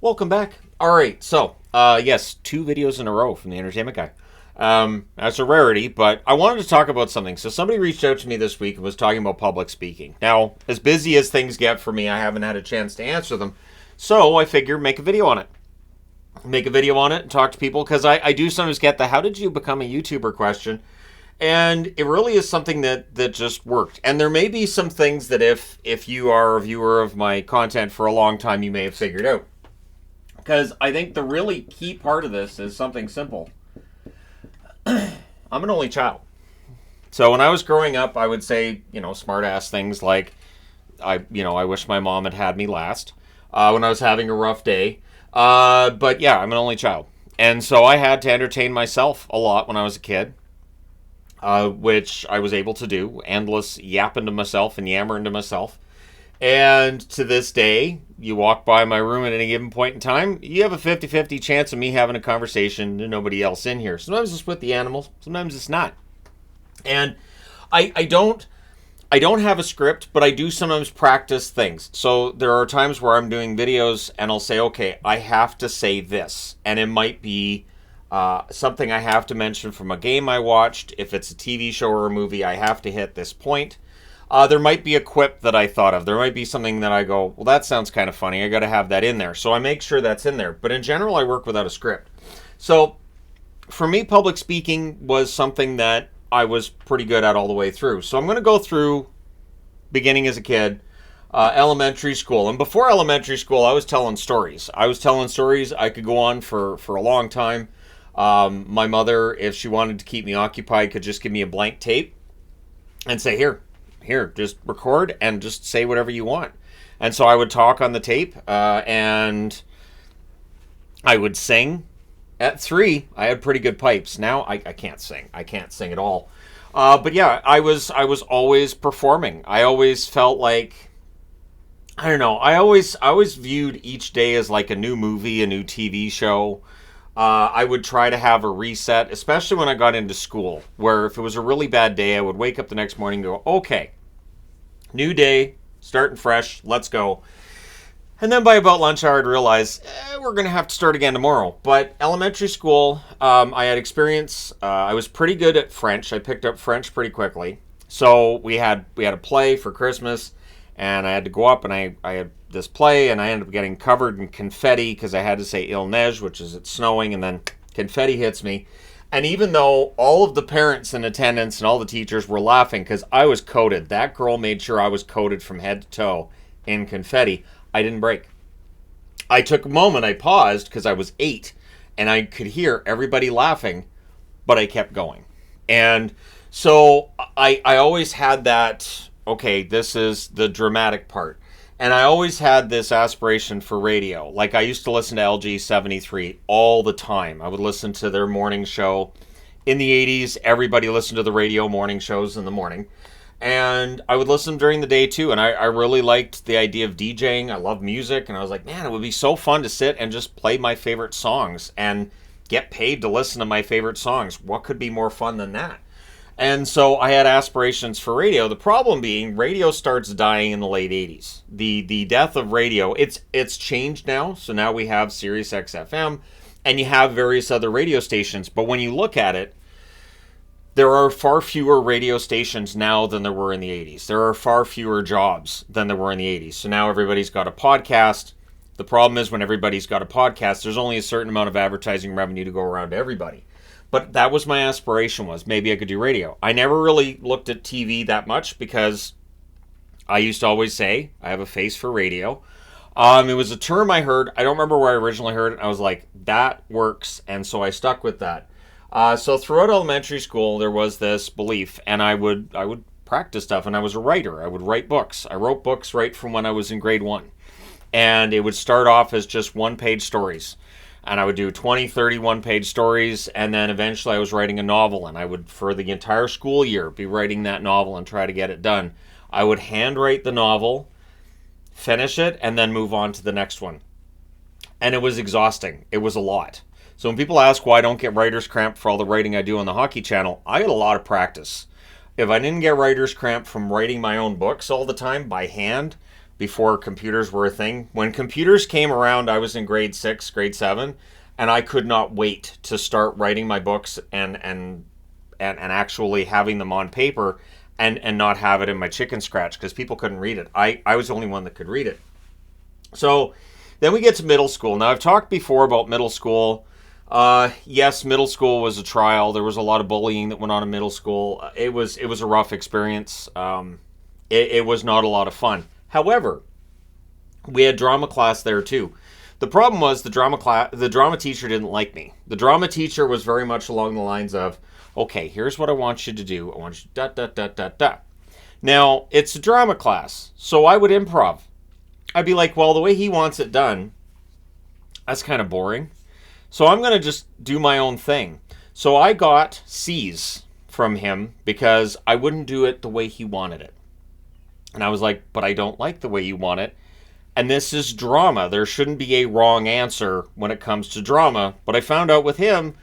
Welcome back. All right, so yes, two videos in a row from the Entertainment Guy. That's a rarity, but I wanted to talk about something. So somebody reached out to me this week and was talking about public speaking. Now, as busy as things get for me, I haven't had a chance to answer them. So I figured make a video on it. Make a video on it and talk to people because I do sometimes get the "how did you become a YouTuber" question. And it really is something that just worked. And there may be some things that if you are a viewer of my content for a long time, you may have figured out. Because I think the really key part of this is something simple. I'm an only child. So when I was growing up, I would say, smart ass things like, I wish my mom had me last when I was having a rough day. But yeah, I'm an only child. And so I had to entertain myself a lot when I was a kid, which I was able to do. Endless yapping to myself and yammering to myself. And to this day, you walk by my room at any given point in time, you have a 50-50 chance of me having a conversation and nobody else in here. Sometimes it's with the animals, sometimes it's not. And I don't have a script, but I do sometimes practice things. So there are times where I'm doing videos and I'll say, okay, I have to say this. And it might be something I have to mention from a game I watched. If it's a TV show or a movie, I have to hit this point. There might be a quip that I thought of. There might be something that I go, well, that sounds kind of funny. I got to have that in there. So I make sure that's in there. But in general, I work without a script. So for me, public speaking was something that I was pretty good at all the way through. So I'm going to go through beginning as a kid, elementary school. And before elementary school, I was telling stories. I could go on for a long time. My mother, if she wanted to keep me occupied, could just give me a blank tape and say, here, just record and just say whatever you want. And so I would talk on the tape, and I would sing. At 3, I had pretty good pipes. Now I can't sing. I can't sing at all. But yeah, I was always performing. I always felt like, I don't know, I always viewed each day as like a new movie, a new TV show. I would try to have a reset, especially when I got into school, where if it was a really bad day, I would wake up the next morning and go, okay, new day, starting fresh, let's go. And then by about lunch hour, I'd realize, we're going to have to start again tomorrow. But elementary school, I had experience. I was pretty good at French. I picked up French pretty quickly. So we had a play for Christmas, and I had to go up, and I had this play, and I ended up getting covered in confetti because I had to say il neige, which is it's snowing, and then confetti hits me. And even though all of the parents in attendance and all the teachers were laughing because I was coated, that girl made sure I was coated from head to toe in confetti, I didn't break. I took a moment, I paused because I was 8, and I could hear everybody laughing, but I kept going. And so I always had that, okay, this is the dramatic part. And I always had this aspiration for radio. Like I used to listen to LG 73 all the time. I would listen to their morning show. In the 80s, everybody listened to the radio morning shows in the morning. And I would listen during the day too. And I really liked the idea of DJing. I love music. And I was like, man, it would be so fun to sit and just play my favorite songs and get paid to listen to my favorite songs. What could be more fun than that? And so I had aspirations for radio. The problem being, radio starts dying in the late 80s. The death of radio, it's changed now. So now we have Sirius XFM, and you have various other radio stations. But when you look at it, there are far fewer radio stations now than there were in the 80s. There are far fewer jobs than there were in the 80s. So now everybody's got a podcast. The problem is when everybody's got a podcast, there's only a certain amount of advertising revenue to go around to everybody. But that was my aspiration, was maybe I could do radio. I never really looked at TV that much because I used to always say I have a face for radio. It was a term I heard. I don't remember where I originally heard it. I was like, that works. And so I stuck with that. So throughout elementary school, there was this belief, and I would practice stuff, and I was a writer. I would write books. I wrote books right from when I was in grade 1. And it would start off as just one-page stories. And I would do 20, 30 one-page stories, and then eventually I was writing a novel, and I would, for the entire school year, be writing that novel and try to get it done. I would handwrite the novel, finish it, and then move on to the next one. And it was exhausting. It was a lot. So when people ask why I don't get writer's cramp for all the writing I do on the hockey channel, I get a lot of practice. If I didn't get writer's cramp from writing my own books all the time by hand, before computers were a thing. When computers came around, I was in grade 6, grade 7, and I could not wait to start writing my books and actually having them on paper and not have it in my chicken scratch because people couldn't read it. I was the only one that could read it. So then we get to middle school. Now, I've talked before about middle school. Yes, middle school was a trial. There was a lot of bullying that went on in middle school. It was a rough experience. It was not a lot of fun. However, we had drama class there too. The problem was the drama teacher didn't like me. The drama teacher was very much along the lines of, okay, here's what I want you to do. I want you to dot, dot, dot, dot, dot. Now, it's a drama class, so I would improv. I'd be like, well, the way he wants it done, that's kind of boring. So I'm going to just do my own thing. So I got C's from him because I wouldn't do it the way he wanted it. And I was like, but I don't like the way you want it. And this is drama. There shouldn't be a wrong answer when it comes to drama. But I found out with him,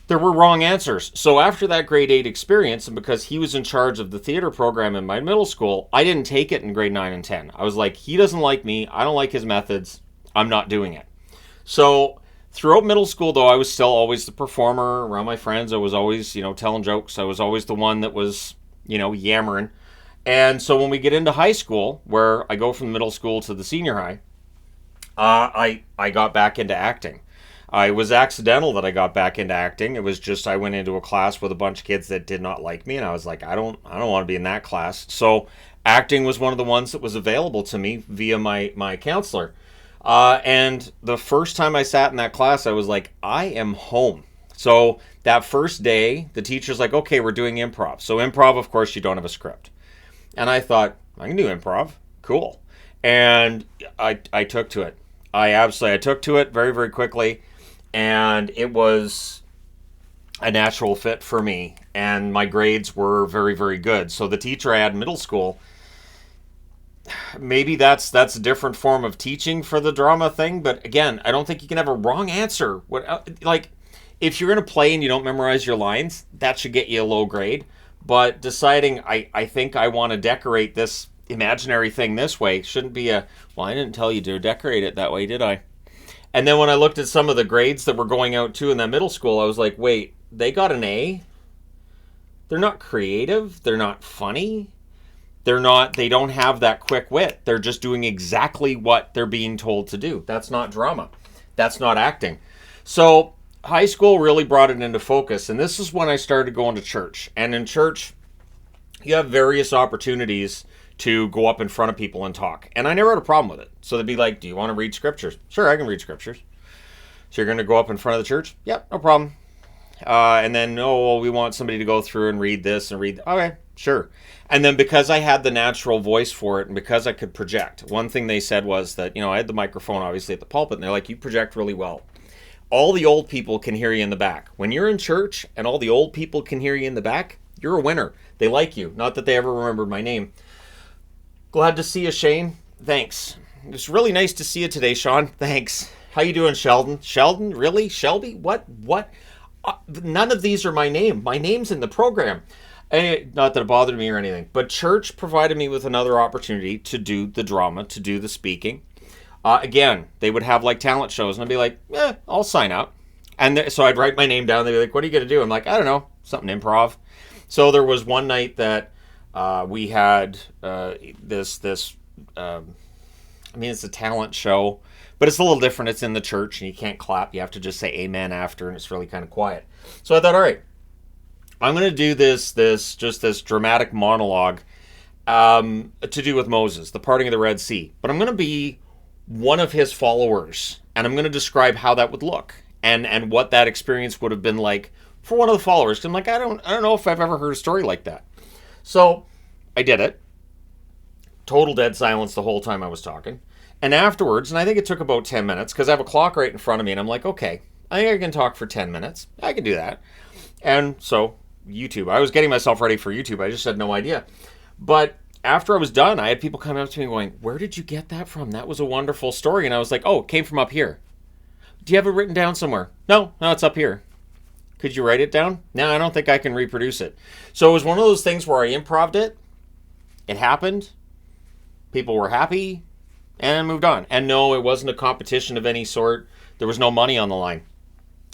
there were wrong answers. So after that grade 8 experience, and because he was in charge of the theater program in my middle school, I didn't take it in grade 9 and 10. I was like, he doesn't like me. I don't like his methods. I'm not doing it. So throughout middle school, though, I was still always the performer around my friends. I was always, telling jokes. I was always the one that was, yammering. And so when we get into high school, where I go from middle school to the senior high, I got back into acting. It was accidental that I got back into acting. It was just I went into a class with a bunch of kids that did not like me, and I was like, I don't want to be in that class. So acting was one of the ones that was available to me via my counselor. And the first time I sat in that class, I was like, I am home. So that first day, the teacher's like, okay, we're doing improv. So improv, of course, you don't have a script. And I thought, I can do improv. Cool. And I took to it. I took to it very, very quickly. And it was a natural fit for me. And my grades were very, very good. So the teacher I had in middle school, maybe that's a different form of teaching for the drama thing. But again, I don't think you can have a wrong answer. If you're in a play and you don't memorize your lines, that should get you a low grade. But deciding I think I want to decorate this imaginary thing this way shouldn't be I didn't tell you to decorate it that way, did I? And then when I looked at some of the grades that were going out too in that middle school, I was like, wait, they got an A? They're not creative. They're not funny. They don't have that quick wit. They're just doing exactly what they're being told to do. That's not drama. That's not acting. So high school really brought it into focus. And this is when I started going to church. And in church, you have various opportunities to go up in front of people and talk. And I never had a problem with it. So they'd be like, do you want to read scriptures? Sure, I can read scriptures. So you're going to go up in front of the church? Yep, no problem. And then, we want somebody to go through and read this and read. Okay, sure. And then because I had the natural voice for it and because I could project, one thing they said was that, I had the microphone obviously at the pulpit, and they're like, you project really well. All the old people can hear you in the back. When you're in church and all the old people can hear you in the back, you're a winner. They like you. Not that they ever remembered my name. Glad to see you, Shane. Thanks. It's really nice to see you today, Sean. Thanks. How you doing, Sheldon? Sheldon? Really? Shelby? What? None of these are my name. My name's in the program. Not that it bothered me or anything. But church provided me with another opportunity to do the drama, to do the speaking. Again, they would have like talent shows, and I'd be like, I'll sign up. And so I'd write my name down. They'd be like, what are you going to do? I'm like, I don't know, something improv. So there was one night that we had this it's a talent show, but it's a little different. It's in the church, and you can't clap. You have to just say amen after, and it's really kind of quiet. So I thought, all right, I'm going to do this dramatic monologue to do with Moses, the parting of the Red Sea. But I'm going to be one of his followers, and I'm going to describe how that would look and what that experience would have been like for one of the followers. 'Cause I'm like, I don't know if I've ever heard a story like that. So I did it. Total dead silence the whole time I was talking. And afterwards, and I think it took about 10 minutes, because I have a clock right in front of me, and I'm like, okay, I think I can talk for 10 minutes. I can do that. And so YouTube. I was getting myself ready for YouTube. I just had no idea. But after I was done, I had people coming up to me going, where did you get that from? That was a wonderful story. And I was like, oh, it came from up here. Do you have it written down somewhere? No, it's up here. Could you write it down? No, I don't think I can reproduce it. So it was one of those things where I improv'd it. It happened. People were happy and moved on. And no, it wasn't a competition of any sort. There was no money on the line.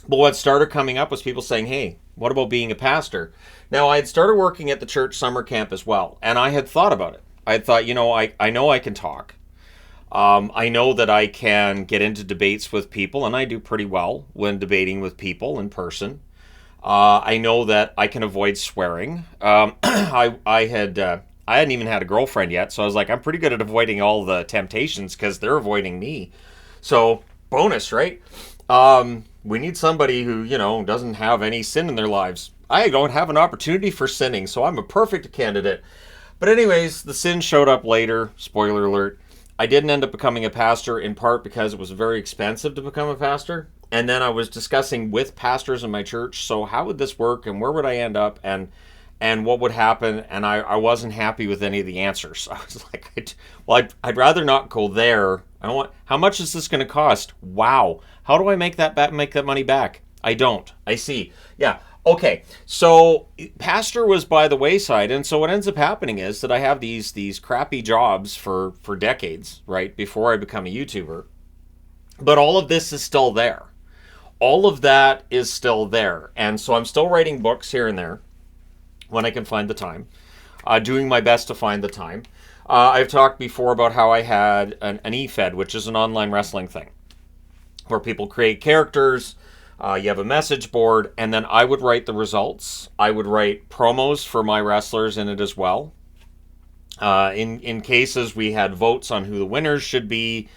But what started coming up was people saying, hey, what about being a pastor? Now, I had started working at the church summer camp as well, and I had thought about it. I had thought, I know I can talk. I know that I can get into debates with people, and I do pretty well when debating with people in person. I know that I can avoid swearing. I hadn't even had a girlfriend yet, so I was like, I'm pretty good at avoiding all the temptations because they're avoiding me. So, bonus, right? We need somebody who, doesn't have any sin in their lives. I don't have an opportunity for sinning, so I'm a perfect candidate. But anyways, the sin showed up later. Spoiler alert. I didn't end up becoming a pastor, in part because it was very expensive to become a pastor. And then I was discussing with pastors in my church, so how would this work and where would I end up and what would happen? And I wasn't happy with any of the answers. I was like, I'd rather not go there. How much is this going to cost? Wow. How do I make that money back? I don't. I see. Yeah. Okay. So pastor was by the wayside. And so what ends up happening is that I have these crappy jobs for decades, right? Before I become a YouTuber. But all of this is still there. All of that is still there. And so I'm still writing books here and there when I can find the time. Doing my best to find the time. I've talked before about how I had an eFed, which is an online wrestling thing, where people create characters, you have a message board, and then I would write the results. I would write promos for my wrestlers in it as well. In cases we had votes on who the winners should be.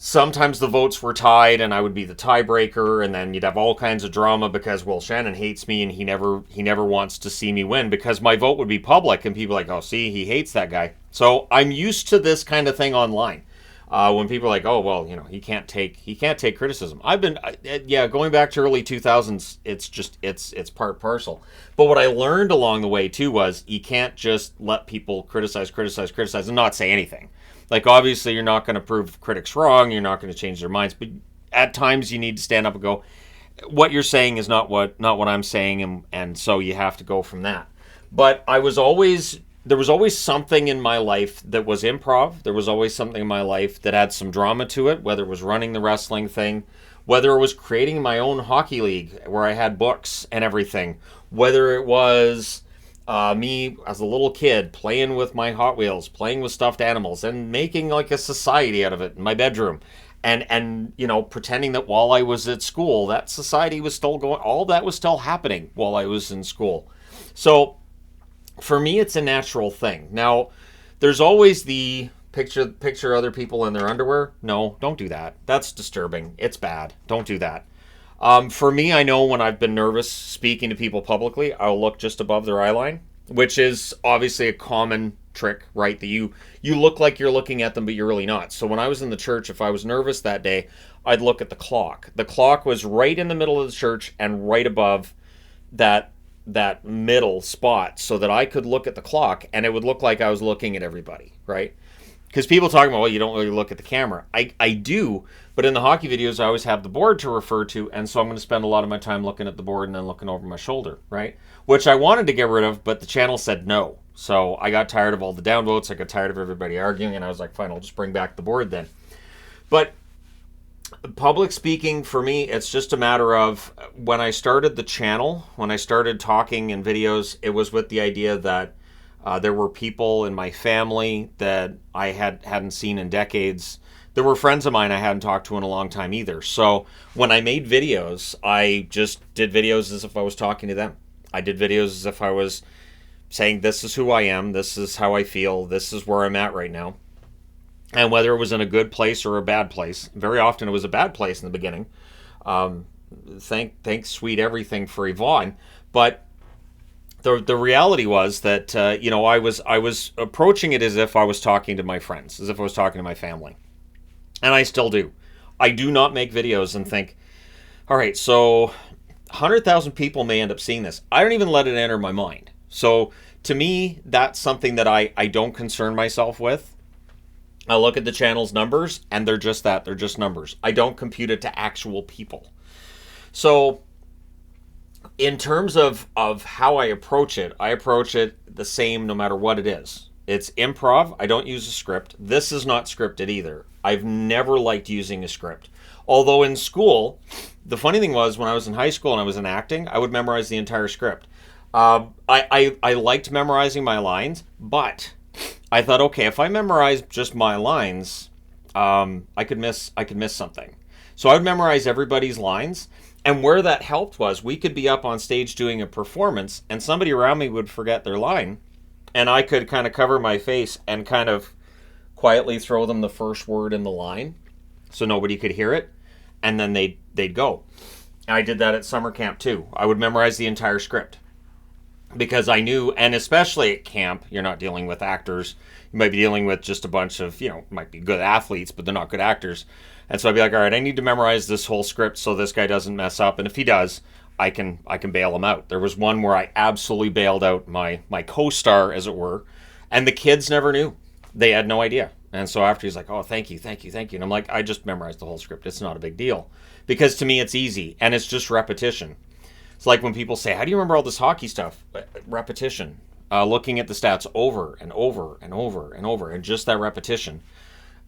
Sometimes the votes were tied and I would be the tiebreaker, and then you'd have all kinds of drama because, well, Shannon hates me and he never wants to see me win because my vote would be public and people are like, oh, see, he hates that guy. So I'm used to this kind of thing online. When people are like, oh, well, he can't take criticism. I've been, going back to early 2000s, it's part parcel. But what I learned along the way too was you can't just let people criticize and not say anything. Like, obviously, you're not going to prove critics wrong. You're not going to change their minds. But at times, you need to stand up and go, what you're saying is not what I'm saying. And so you have to go from that. But there was always something in my life that was improv. There was always something in my life that had some drama to it, whether it was running the wrestling thing, whether it was creating my own hockey league where I had books and everything, whether it was me as a little kid playing with my Hot Wheels, playing with stuffed animals, and making like a society out of it in my bedroom. And pretending that while I was at school, that society was still going, all that was still happening while I was in school. So for me, it's a natural thing. Now, there's always the picture other people in their underwear. No, don't do that. That's disturbing. It's bad. Don't do that. For me, I know when I've been nervous speaking to people publicly, I'll look just above their eye line, which is obviously a common trick, right? That you look like you're looking at them, but you're really not. So when I was in the church, if I was nervous that day, I'd look at the clock. The clock was right in the middle of the church and right above that middle spot so that I could look at the clock and it would look like I was looking at everybody, right? Because people talking about, well, you don't really look at the camera. I do, but in the hockey videos, I always have the board to refer to, and so I'm going to spend a lot of my time looking at the board and then looking over my shoulder, right? Which I wanted to get rid of, but the channel said no. So I got tired of all the downvotes, I got tired of everybody arguing, and I was like, fine, I'll just bring back the board then. But public speaking, for me, it's just a matter of when I started the channel, when I started talking in videos, it was with the idea that there were people in my family that I hadn't seen in decades. There were friends of mine I hadn't talked to in a long time either. So when I made videos, I just did videos as if I was talking to them. I did videos as if I was saying, this is who I am, this is how I feel, this is where I'm at right now. And whether it was in a good place or a bad place, very often it was a bad place in the beginning. Thanks sweet everything for Yvonne. But the reality was that I was approaching it as if I was talking to my friends, as if I was talking to my family, and I still do. I do not make videos and think, all right, so 100,000 people may end up seeing this. I don't even let it enter my mind. So to me, that's something that I don't concern myself with. I look at the channel's numbers, and they're just that. They're just numbers. I don't compute it to actual people. So in terms of how I approach it the same no matter what it is. It's improv. I don't use a script. This is not scripted either. I've never liked using a script. Although in school, the funny thing was when I was in high school and I was in acting, I would memorize the entire script. I liked memorizing my lines, but I thought, okay, if I memorize just my lines, I could miss something. So I would memorize everybody's lines, and where that helped was we could be up on stage doing a performance, and somebody around me would forget their line, and I could kind of cover my face and kind of quietly throw them the first word in the line, so nobody could hear it, and then they'd go. And I did that at summer camp too. I would memorize the entire script. Because I knew, and especially at camp, you're not dealing with actors. You might be dealing with just a bunch of, might be good athletes, but they're not good actors. And so I'd be like, all right, I need to memorize this whole script so this guy doesn't mess up. And if he does, I can bail him out. There was one where I absolutely bailed out my co-star, as it were, and the kids never knew. They had no idea. And so after he's like, oh, thank you. And I'm like, I just memorized the whole script. It's not a big deal. Because to me, it's easy, and it's just repetition. It's like when people say, how do you remember all this hockey stuff? Repetition. Looking at the stats over and over and over and over, and just that repetition.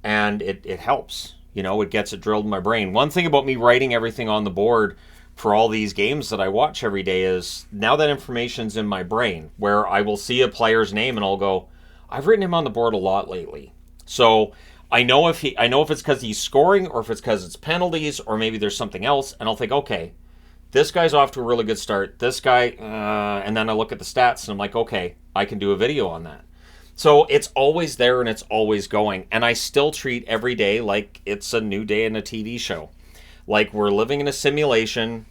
And it helps. It gets it drilled in my brain. One thing about me writing everything on the board for all these games that I watch every day is now that information's in my brain, where I will see a player's name and I'll go, I've written him on the board a lot lately. So I know if it's because he's scoring, or if it's because it's penalties, or maybe there's something else, and I'll think, okay, this guy's off to a really good start. This guy, and then I look at the stats and I'm like, okay, I can do a video on that. So it's always there and it's always going. And I still treat every day like it's a new day in a TV show. Like we're living in a simulation.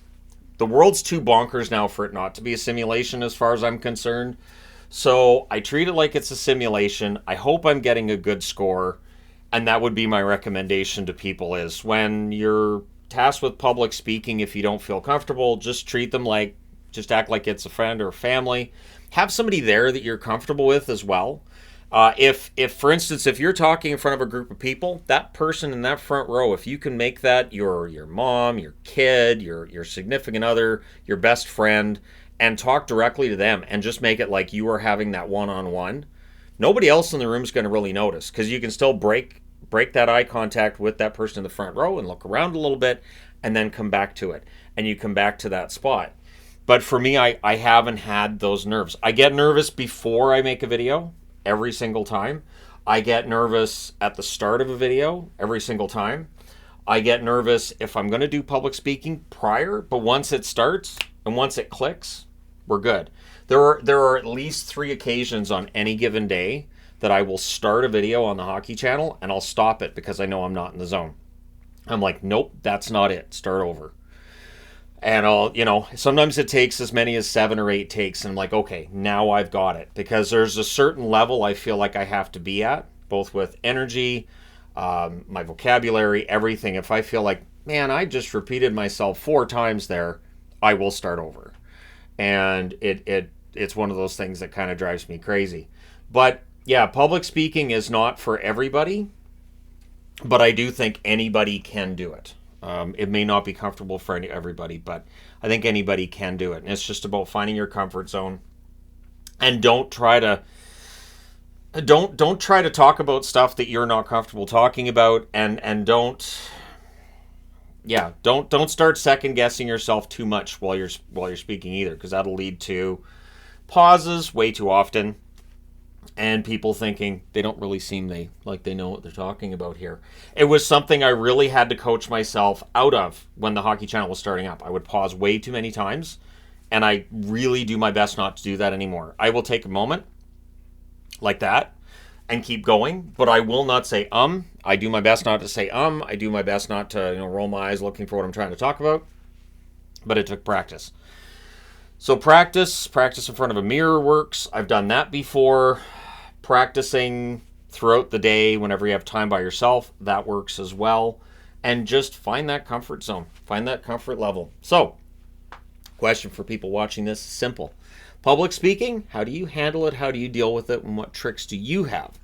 The world's too bonkers now for it not to be a simulation as far as I'm concerned. So I treat it like it's a simulation. I hope I'm getting a good score. And that would be my recommendation to people is when you're tasked with public speaking, if you don't feel comfortable, just act like it's a friend or family. Have somebody there that you're comfortable with as well. If for instance, if you're talking in front of a group of people, that person in that front row, if you can make that your mom, your kid, your significant other, your best friend, and talk directly to them and just make it like you are having that one-on-one, nobody else in the room is going to really notice, because you can still break that eye contact with that person in the front row and look around a little bit and then come back to it. And you come back to that spot. But for me, I haven't had those nerves. I get nervous before I make a video every single time. I get nervous at the start of a video every single time. I get nervous if I'm going to do public speaking prior, but once it starts and once it clicks, we're good. There are at least 3 occasions on any given day that I will start a video on the hockey channel and I'll stop it because I know I'm not in the zone. I'm like, nope, that's not it. Start over. And sometimes it takes as many as 7 or 8 takes. And I'm like, okay, now I've got it. Because there's a certain level I feel like I have to be at, both with energy, my vocabulary, everything. If I feel like, man, I just repeated myself 4 times there, I will start over. And it's one of those things that kind of drives me crazy. But yeah, public speaking is not for everybody, but I do think anybody can do it. It may not be comfortable for everybody, but I think anybody can do it. And it's just about finding your comfort zone, and don't try to talk about stuff that you're not comfortable talking about, and don't start second guessing yourself too much while you're speaking either, because that'll lead to pauses way too often. And people thinking they don't really seem like they know what they're talking about here. It was something I really had to coach myself out of when the hockey channel was starting up. I would pause way too many times, and I really do my best not to do that anymore. I will take a moment like that and keep going, but I will not say I do my best not to say I do my best not to roll my eyes looking for what I'm trying to talk about. But it took practice. So practice in front of a mirror works. I've done that before. Practicing throughout the day whenever you have time by yourself, that works as well. And just find that comfort zone. Find that comfort level. So, question for people watching this is simple. Public speaking, how do you handle it? How do you deal with it? And what tricks do you have?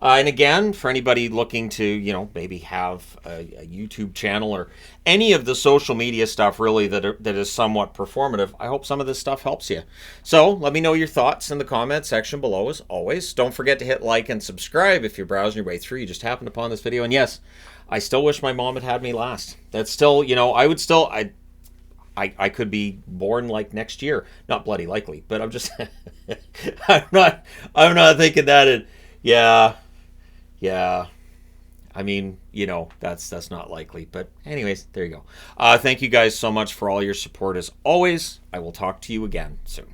And again, for anybody looking to, maybe have a YouTube channel or any of the social media stuff really that is somewhat performative, I hope some of this stuff helps you. So let me know your thoughts in the comment section below as always. Don't forget to hit like and subscribe if you're browsing your way through. You just happened upon this video. And yes, I still wish my mom had me last. That's still, I could be born like next year. Not bloody likely, but I'm just I'm not thinking that yeah. Yeah. I mean, that's not likely. But anyways, there you go. Thank you guys so much for all your support as always. I will talk to you again soon.